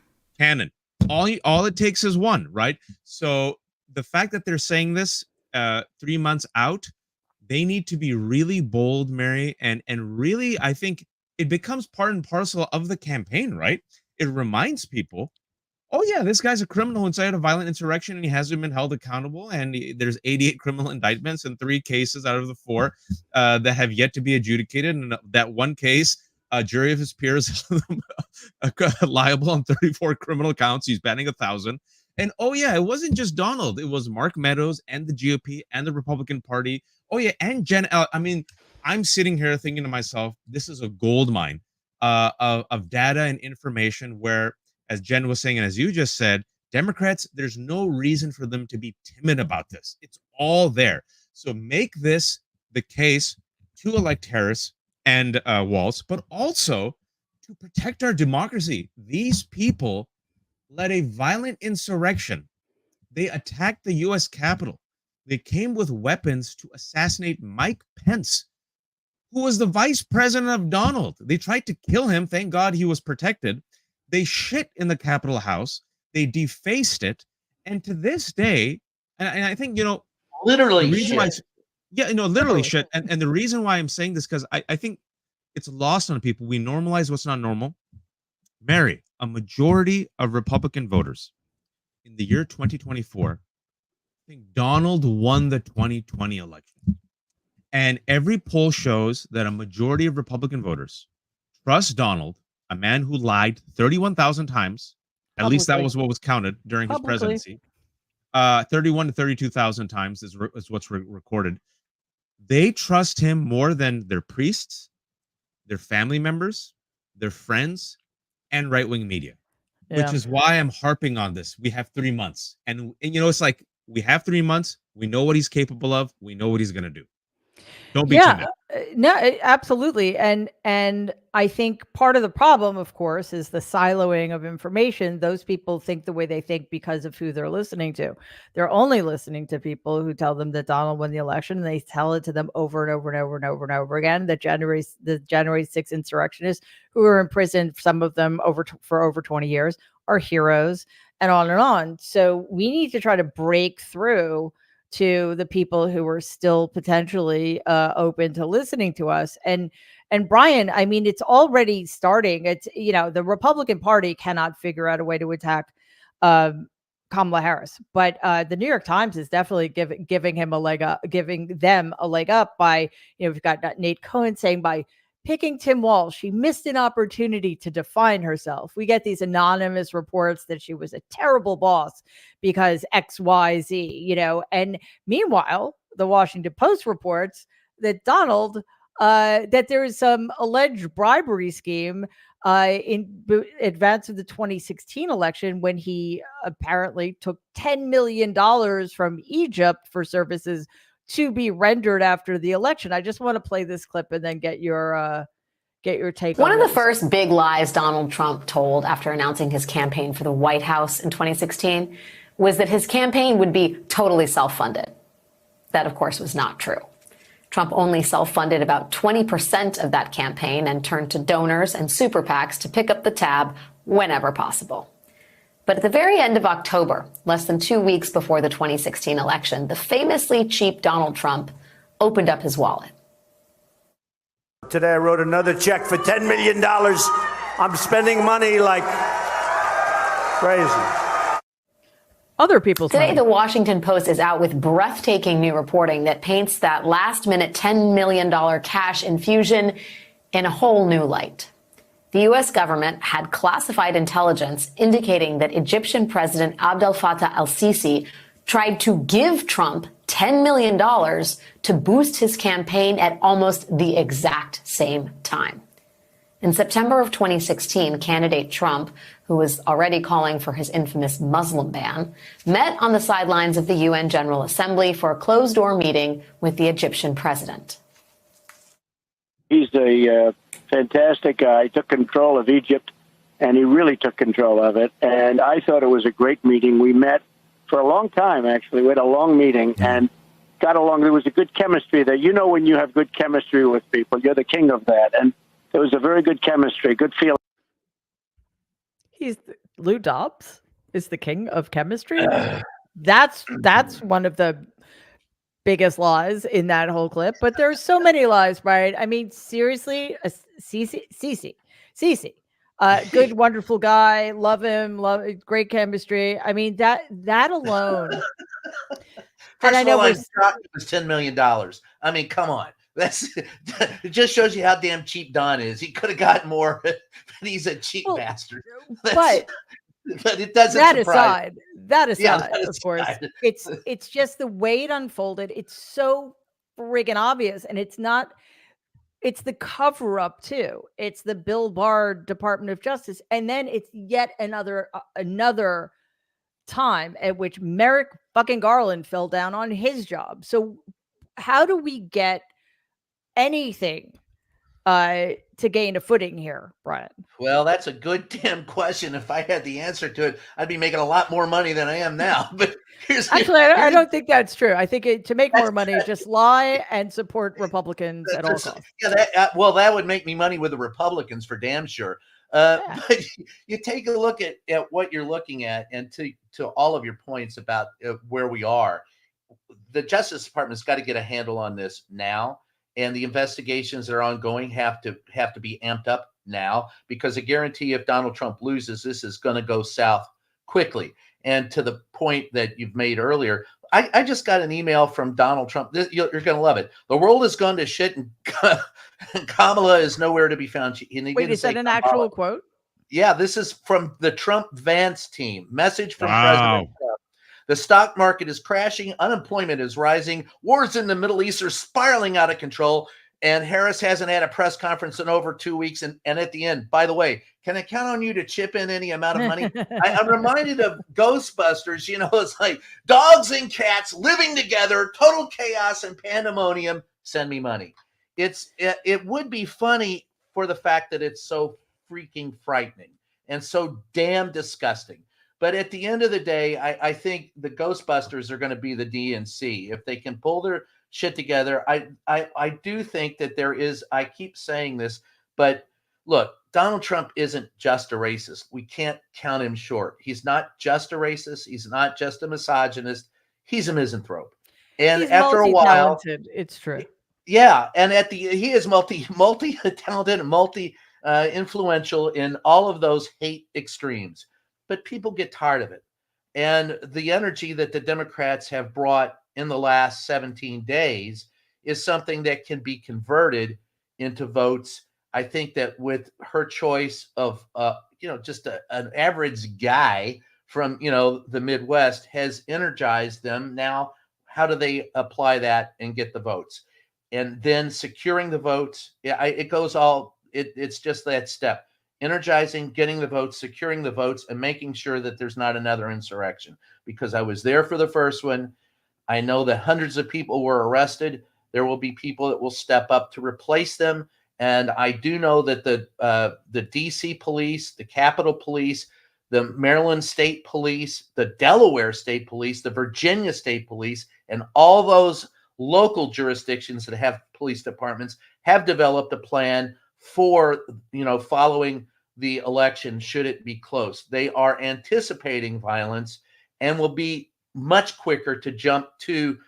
All it takes is one, right? So the fact that they're saying this 3 months out, they need to be really bold, Mary, and really, I think it becomes part and parcel of the campaign, right? It reminds people, oh yeah, this guy's a criminal who incited a violent insurrection and he hasn't been held accountable. And there's 88 criminal indictments and 3 cases out of the 4 that have yet to be adjudicated. And that one case, a jury of his peers liable on 34 criminal counts. He's batting 1,000. And oh yeah, it wasn't just Donald. It was Mark Meadows and the GOP and the Republican Party. Oh yeah, and Jen. I mean, I'm sitting here thinking to myself, this is a gold mine of data and information where, as Jen was saying, and as you just said, Democrats, there's no reason for them to be timid about this. It's all there. So make this the case to elect Harris and Walz, but also to protect our democracy. These people led a violent insurrection. They attacked the U.S. Capitol. They came with weapons to assassinate Mike Pence, who was the vice president of Donald. They tried to kill him. Thank God he was protected. They shit in the Capitol House. They defaced it. And to this day, and I think, literally shit. Literally shit. And the reason why I'm saying this, because I think it's lost on people. We normalize what's not normal. Mary, a majority of Republican voters in the year 2024 think Donald won the 2020 election. And every poll shows that a majority of Republican voters trust Donald, a man who lied 31,000 times. At least that was what was counted during his presidency. 31 to 32,000 times is what's recorded. They trust him more than their priests, their family members, their friends, and right-wing media, which is why I'm harping on this. We have 3 months. And it's like, we have 3 months. We know what he's capable of. We know what he's going to do. Don't be Yeah, timid. no, absolutely. And I think part of the problem, of course, is the siloing of information. Those people think the way they think because of who they're listening to. They're only listening to people who tell them that Donald won the election, and they tell it to them over and over and over and over and over again. The January 6th insurrectionists who were in prison, some of them for over 20 years, are heroes, and on and on. So we need to try to break through to the people who are still potentially open to listening to us. And Brian, I mean, it's already starting. It's, the Republican Party cannot figure out a way to attack Kamala Harris, but the New York Times is definitely giving them a leg up by, we've got Nate Cohn saying by picking Tim Walz, she missed an opportunity to define herself. We get these anonymous reports that she was a terrible boss because X, Y, Z, and meanwhile, the Washington Post reports that Donald, that there is some alleged bribery scheme in advance of the 2016 election when he apparently took $10 million from Egypt for services to be rendered after the election. I just want to play this clip and then get your take. One of the first big lies Donald Trump told after announcing his campaign for the White House in 2016 was that his campaign would be totally self-funded. That, of course, was not true. Trump only self-funded about 20% of that campaign and turned to donors and super PACs to pick up the tab whenever possible. But at the very end of October, less than 2 weeks before the 2016 election, the famously cheap Donald Trump opened up his wallet. Today I wrote another check for $10 million. I'm spending money like crazy. Other people's Today, money. the Washington Post is out with breathtaking new reporting that paints that last-minute $10 million cash infusion in a whole new light. The U.S. government had classified intelligence indicating that Egyptian President Abdel Fattah el-Sisi tried to give Trump $10 million to boost his campaign at almost the exact same time. In September of 2016, candidate Trump, who was already calling for his infamous Muslim ban, met on the sidelines of the UN General Assembly for a closed-door meeting with the Egyptian president. He's a fantastic guy, took control of Egypt, and he really took control of it. And I thought it was a great meeting. We met for a long time, actually. We had a long meeting and got along. There was a good chemistry there. When you have good chemistry with people, you're the king of that. And there was a very good chemistry, good feeling. Lou Dobbs is the king of chemistry. That's one of the biggest lies in that whole clip, but there's so many lies, right? I mean, seriously, Cece, good, wonderful guy, love him, great chemistry. I mean, that alone. First of all, I'm shocked it was $10 million. I mean, come on. It just shows you how damn cheap Don is. He could have gotten more, but he's a cheap bastard. But it doesn't surprise. That aside, of course, it's just the way it unfolded. It's so friggin' obvious, and it's the cover up too. It's the Bill Barr Department of Justice, and then it's yet another time at which Merrick fucking Garland fell down on his job. So how do we get anything to gain a footing here, Brian? Well, that's a good damn question. If I had the answer to it, I'd be making a lot more money than I am now. But I don't think that's true. I think to make more money, just lie and support Republicans at all costs. Yeah, that would make me money with the Republicans for damn sure. But you take a look at what you're looking at, and to all of your points about where we are, the Justice Department's got to get a handle on this now. And the investigations that are ongoing have to be amped up now, because I guarantee if Donald Trump loses, this is going to go south quickly. And to the point that you've made earlier, I just got an email from Donald Trump. You're going to love it. The world has gone to shit, and Kamala is nowhere to be found. Wait, is that an actual quote? Yeah, this is from the Trump Vance team. Message from President Trump. The stock market is crashing. Unemployment is rising. Wars in the Middle East are spiraling out of control. And Harris hasn't had a press conference in over 2 weeks. And at the end, by the way, can I count on you to chip in any amount of money? I'm reminded of Ghostbusters. It's like dogs and cats living together, total chaos and pandemonium. send me money. It would be funny for the fact that it's so freaking frightening and so damn disgusting. But at the end of the day, I think the Ghostbusters are going to be the DNC. If they can pull their shit together, I do think that there is, I keep saying this, but look, Donald Trump isn't just a racist. We can't count him short. He's not just a racist. He's not just a misogynist. He's a misanthrope. And He's after a while, it's true. Yeah, and he is multi-talented and influential in all of those hate extremes. But people get tired of it. And the energy that the Democrats have brought in the last 17 days is something that can be converted into votes. I think that with her choice of, just an average guy from, the Midwest has energized them. Now, how do they apply that and get the votes? And then securing the votes, it's just that step. Energizing, getting the votes, securing the votes, and making sure that there's not another insurrection. Because I was there for the first one. I know that hundreds of people were arrested. There will be people that will step up to replace them. And I do know that the DC police, the Capitol Police, the Maryland State Police, the Delaware State Police, the Virginia State Police, and all those local jurisdictions that have police departments have developed a plan for, following the election, should it be close. They are anticipating violence and will be much quicker to jump to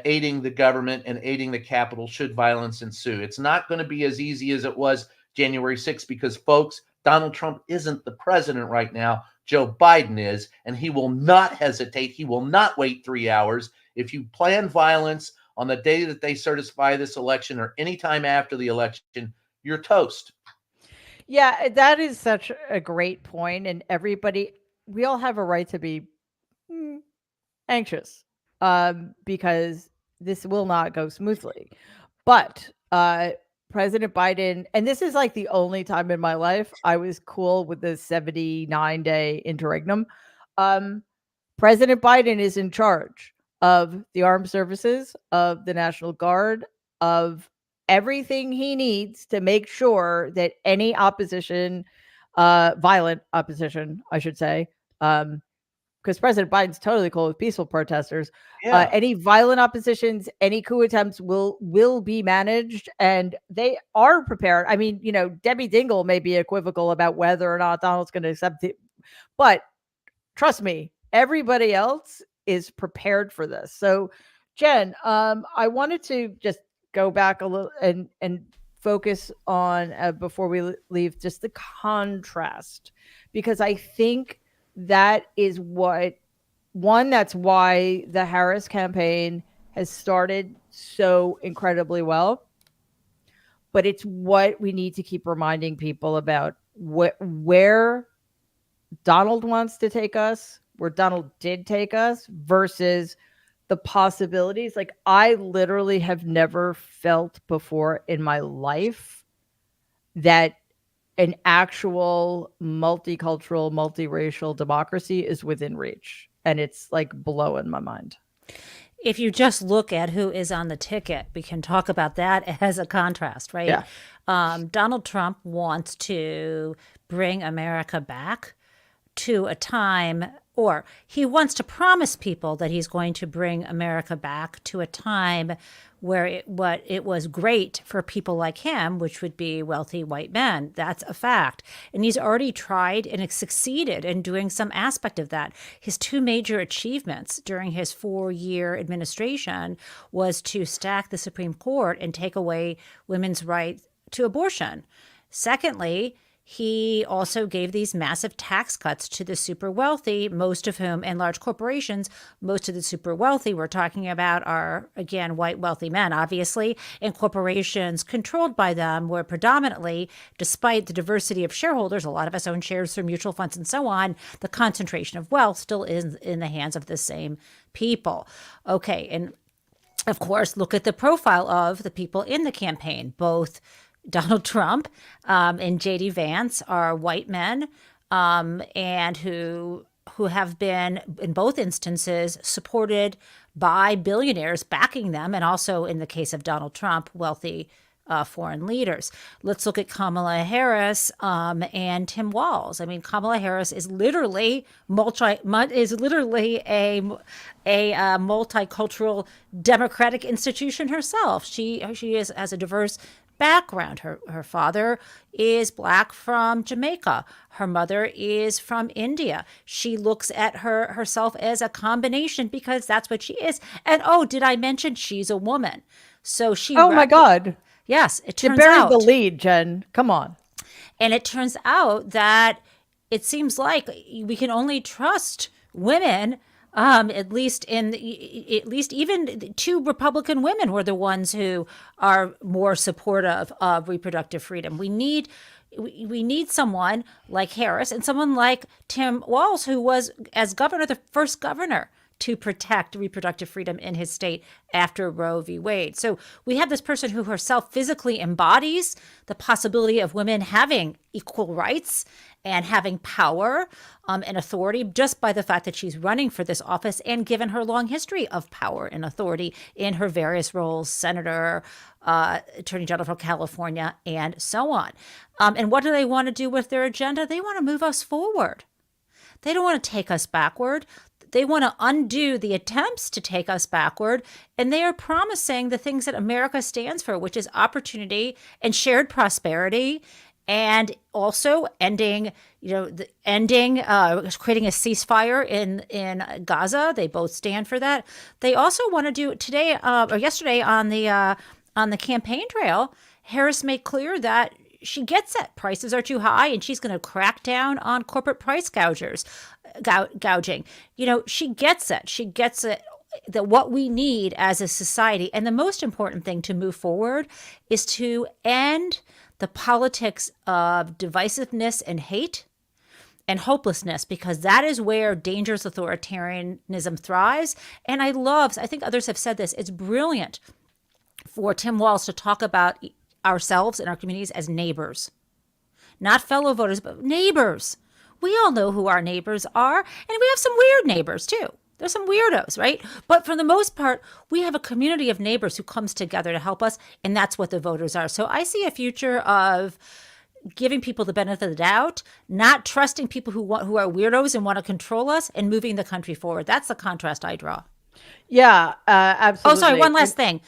aiding the government and aiding the Capitol should violence ensue. It's not going to be as easy as it was January 6th because, folks, Donald Trump isn't the president right now. Joe Biden is, and he will not hesitate. He will not wait 3 hours. If you plan violence on the day that they certify this election or anytime after the election, you're toast. Yeah, that is such a great point. And we all have a right to be anxious because this will not go smoothly. But President Biden, and this is like the only time in my life I was cool with the 79-day interregnum. President Biden is in charge of the armed services, of the National Guard, of everything he needs to make sure that any opposition, violent opposition, I should say, because President Biden's totally cool with peaceful protesters. Yeah. Any violent oppositions, any coup attempts will be managed, and they are prepared. I mean, Debbie Dingell may be equivocal about whether or not Donald's going to accept it, but trust me, everybody else is prepared for this. So, Jen, I wanted to just go back a little and focus on before we leave just the contrast, because I think that is that's why the Harris campaign has started so incredibly well. But it's what we need to keep reminding people about where Donald wants to take us, where Donald did take us, versus the possibilities. Like, I literally have never felt before in my life that an actual multicultural, multiracial democracy is within reach. And it's like blowing my mind. If you just look at who is on the ticket, we can talk about that as a contrast, right? Yeah. Donald Trump wants to bring America back to a time, or he wants to promise people that he's going to bring America back to a time where it was great for people like him, which would be wealthy white men. That's a fact. And he's already tried and succeeded in doing some aspect of that. His two major achievements during his 4-year administration was to stack the Supreme Court and take away women's right to abortion. Secondly, he also gave these massive tax cuts to the super wealthy, most of whom, and large corporations, most of the super wealthy we're talking about are, again, white wealthy men, obviously, and corporations controlled by them were predominantly, despite the diversity of shareholders, a lot of us own shares through mutual funds and so on, the concentration of wealth still is in the hands of the same people. Okay, and of course, look at the profile of the people in the campaign, both Donald Trump and J.D. Vance are white men and who have been, in both instances, supported by billionaires backing them, and also in the case of Donald Trump, wealthy foreign leaders. Let's look at Kamala Harris and Tim Walz. I mean, Kamala Harris is literally a multicultural democratic institution herself. She has a diverse background. Her father is Black from Jamaica. Her mother is from India. She looks at herself as a combination because that's what she is. And did I mention she's a woman? So she. Oh my God. Yes, it turns you buried out the lead, Jen. Come on. And it turns out that it seems like we can only trust women. At least even 2 Republican women were the ones who are more supportive of reproductive freedom. We need someone like Harris and someone like Tim Walz, who was, as governor, the first governor to protect reproductive freedom in his state after Roe v. Wade. So we have this person who herself physically embodies the possibility of women having equal rights and having power and authority just by the fact that she's running for this office, and given her long history of power and authority in her various roles, senator, attorney general for California, and so on. And what do they want to do with their agenda? They want to move us forward. They don't want to take us backward. They want to undo the attempts to take us backward, and they are promising the things that America stands for, which is opportunity and shared prosperity, and also creating a ceasefire in Gaza. They both stand for that. They also want to do today or yesterday on the campaign trail. Harris made clear that she gets it. Prices are too high, and she's going to crack down on corporate price gouging. She gets it. She gets it, that what we need as a society, and the most important thing to move forward, is to end the politics of divisiveness and hate and hopelessness, because that is where dangerous authoritarianism thrives. And I think others have said this, it's brilliant for Tim Walz to talk about ourselves and our communities as neighbors, not fellow voters, but neighbors. We all know who our neighbors are, and we have some weird neighbors too. There's some weirdos, right? But for the most part, we have a community of neighbors who comes together to help us, and that's what the voters are. So I see a future of giving people the benefit of the doubt, not trusting people who are weirdos and want to control us, and moving the country forward. That's the contrast I draw. Yeah, absolutely. Oh, sorry. One last thing.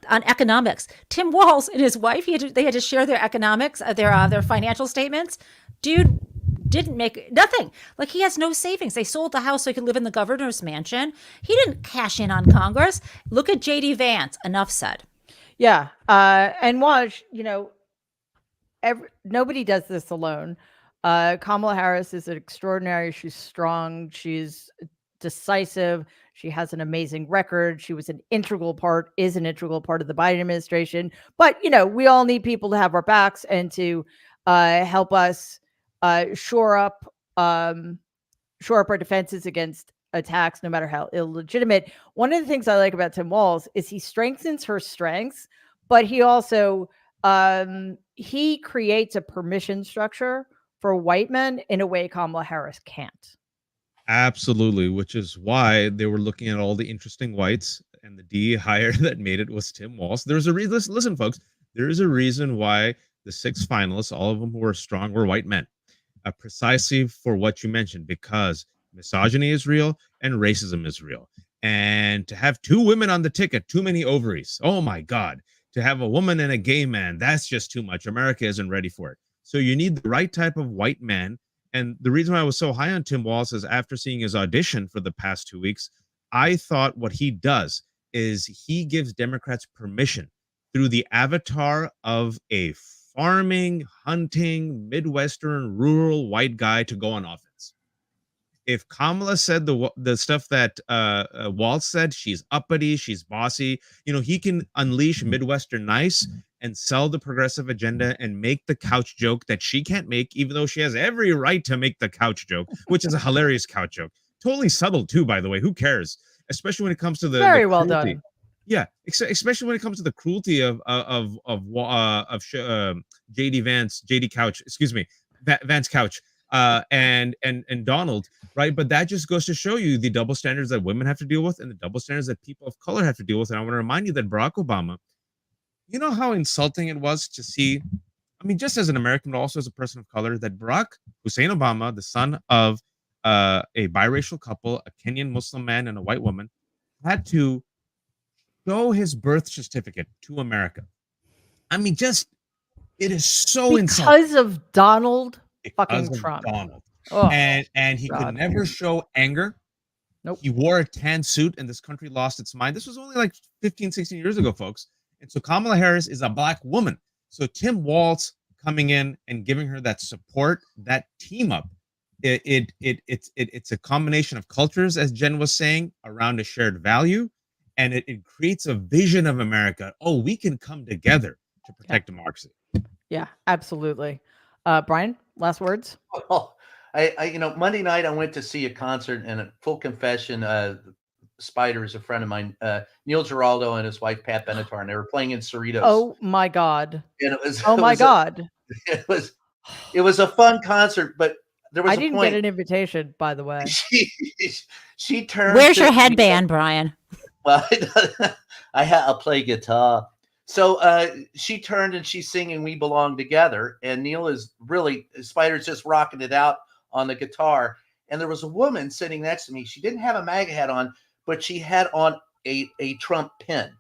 On economics. Tim Walz and his wife, they had to share their economics, their financial statements. Dude didn't make nothing. Like, he has no savings. They sold the house so he could live in the governor's mansion. He didn't cash in on Congress. Look at JD Vance. Enough said. Yeah. And watch, nobody does this alone. Kamala Harris is extraordinary. She's strong. She's decisive. She has an amazing record. She was an integral part of the Biden administration. But, we all need people to have our backs and to help us shore up our defenses against attacks, no matter how illegitimate. One of the things I like about Tim Walz is he strengthens her strengths, but he also he creates a permission structure for white men in a way Kamala Harris can't. Absolutely, which is why they were looking at all the interesting whites, and the D hire that made it was Tim Walz. There's a reason. Listen, folks, there is a reason why the 6 finalists, all of them who were strong, were white men. Precisely for what you mentioned, because misogyny is real and racism is real. And to have 2 women on the ticket, too many ovaries. Oh my God. To have a woman and a gay man, that's just too much. America isn't ready for it. So you need the right type of white man. And the reason why I was so high on Tim Walz is after seeing his audition for the past 2 weeks, I thought what he does is he gives Democrats permission through the avatar of a farming, hunting, Midwestern, rural white guy to go on offense. If Kamala said the stuff that Walz said, she's uppity, she's bossy, he can unleash Midwestern nice and sell the progressive agenda and make the couch joke that she can't make, even though she has every right to make the couch joke, which is a hilarious couch joke. Totally subtle too, by the way. Who cares? Especially when it comes to the very well cruelty. Done. Yeah, especially when it comes to the cruelty of JD Vance, JD Couch, Vance Couch. and Donald, right? But that just goes to show you the double standards that women have to deal with and the double standards that people of color have to deal with. And I want to remind you that Barack Obama, you know how insulting it was to see, I mean, just as an American, but also as a person of color, that Barack Hussein Obama, the son of a biracial couple, a Kenyan Muslim man and a white woman, had to show his birth certificate to America. I mean, just, it is so insulting. Because of Donald fucking Trump. Donald. Oh, and he could never show anger. Nope. He wore a tan suit and this country lost its mind. This was only like 15, 16 years ago, folks. And so Kamala Harris is a black woman. So Tim Walz coming in and giving her that support, that team up, it's a combination of cultures, as Jen was saying, around a shared value. And it creates a vision of America. Oh, we can come together to protect democracy. Yeah, absolutely. Brian, last words? Well, I Monday night I went to see a concert, and a full confession, Spider is a friend of mine, Neil Giraldo and his wife Pat Benatar, and they were playing in Cerritos. Oh my God. And it was, God. It was a fun concert, but there was I didn't get an invitation, by the way. She turned. Where's your headband, Brian? Well, I'll play guitar. So she turned and she's singing "We Belong Together," and Neil is really, Spider's just rocking it out on the guitar. And there was a woman sitting next to me. She didn't have a MAGA hat on, but she had on a Trump pin.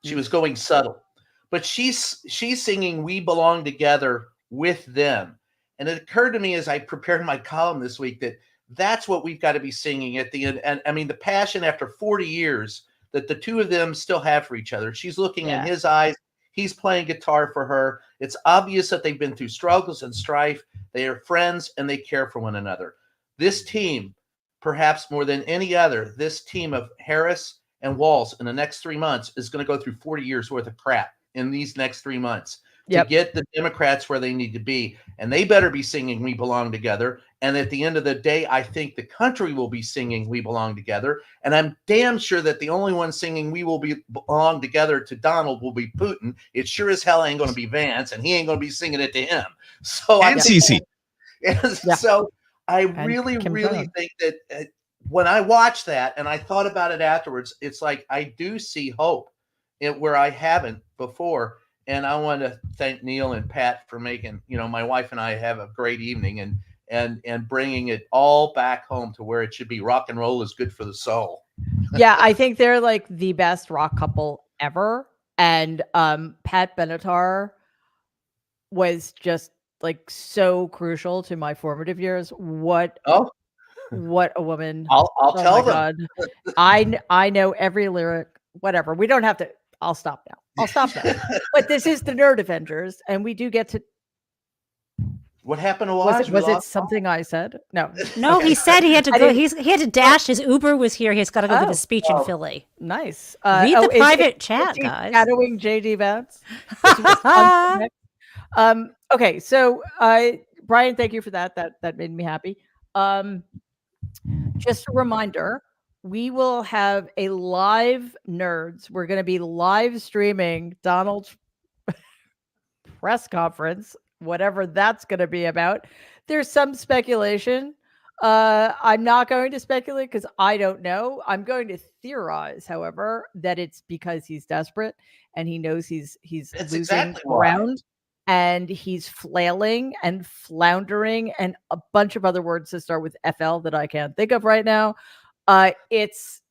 She was going subtle, but she's singing "We Belong Together" with them. And it occurred to me as I prepared my column this week that that's what we've got to be singing at the end. And I mean, the passion after 40 years that the two of them still have for each other. She's looking in his eyes. He's playing guitar for her. It's obvious that they've been through struggles and strife. They are friends and they care for one another. This team, perhaps more than any other, this team of Harris and Walz in the next 3 months is going to go through 40 years worth of crap in these next 3 months to get the Democrats where they need to be. And they better be singing "We Belong Together." And at the end of the day, I think the country will be singing "We Belong Together." And I'm damn sure that the only one singing "We Belong Together" to Donald will be Putin. It sure as hell ain't going to be Vance, and he ain't going to be singing it to him. So CC. So I really think that when I watched that and I thought about it afterwards, it's like I do see hope where I haven't before. And I want to thank Neil and Pat for making, my wife and I have a great evening and bringing it all back home to where it should be. Rock and roll is good for the soul. Yeah, I think they're like the best rock couple ever. And Pat Benatar was just like so crucial to my formative years. What a woman. I'll tell them. God. I know every lyric, whatever. We don't have to. I'll stop now. But this is the Nerd Avengers, and we do get to. What happened to Walz? Was it something I said? No. No, he said he had to go. He had to dash. His Uber was here. He's got to go give a speech in Philly. Nice. Read the private chat, guys. Shadowing JD Vance. Okay, so Brian, thank you for that. That made me happy. Just a reminder. We will have a live Nerds. We're going to be live streaming Donald's press conference, whatever that's going to be about. There's some speculation. I'm not going to speculate because I don't know. I'm going to theorize, however, that it's because he's desperate and he knows he's losing ground and he's flailing and floundering and a bunch of other words that start with FL that I can't think of right now. It's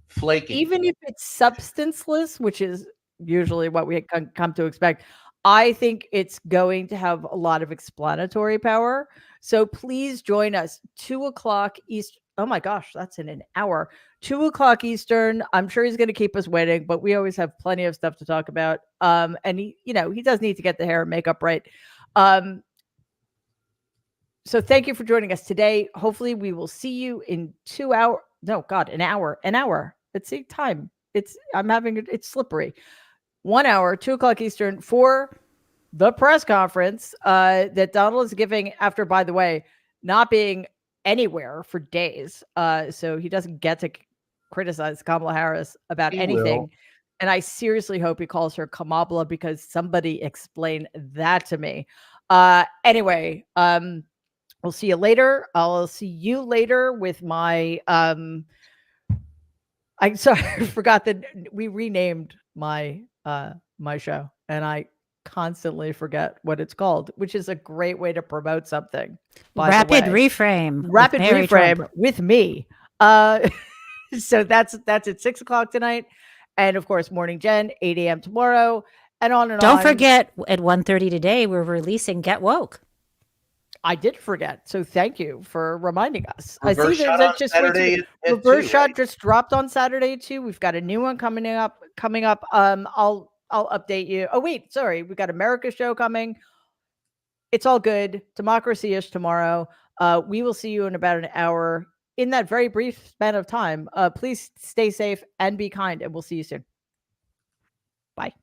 flaky. Even if it's substanceless, which is usually what we come to expect, I think it's going to have a lot of explanatory power. So please join us 2:00 Eastern. Oh my gosh, that's in an hour. 2:00 Eastern. I'm sure he's going to keep us waiting, but we always have plenty of stuff to talk about. And he does need to get the hair and makeup right. So thank you for joining us today. Hopefully we will see you in 2 hours. No, God, an hour. Let's see time. It's slippery. 1 hour, 2:00 Eastern for the press conference that Donald is giving after, by the way, not being anywhere for days. So he doesn't get to criticize Kamala Harris about anything. And I seriously hope he calls her Kamabla because somebody explain that to me. Anyway, We'll see you later. I'll see you later with my I forgot that we renamed my my show, and I constantly forget what it's called, which is a great way to promote something. Rapid Reframe. Rapid Mary Reframe Trump. with me. So that's at 6:00 tonight. And of course, Morning Jen, 8 a.m. tomorrow, and on and on. Don't forget, at 1:30 today, we're releasing Get Woke. I did forget. So thank you for reminding us. Reverse I see shot that on just Saturday at Reverse 2, shot right? just dropped on Saturday too. We've got a new one coming up. I'll update you. Oh wait, sorry. We got America's show coming. It's all good. Democracy-ish tomorrow. We will see you in about an hour. In that very brief span of time, please stay safe and be kind, and we'll see you soon. Bye.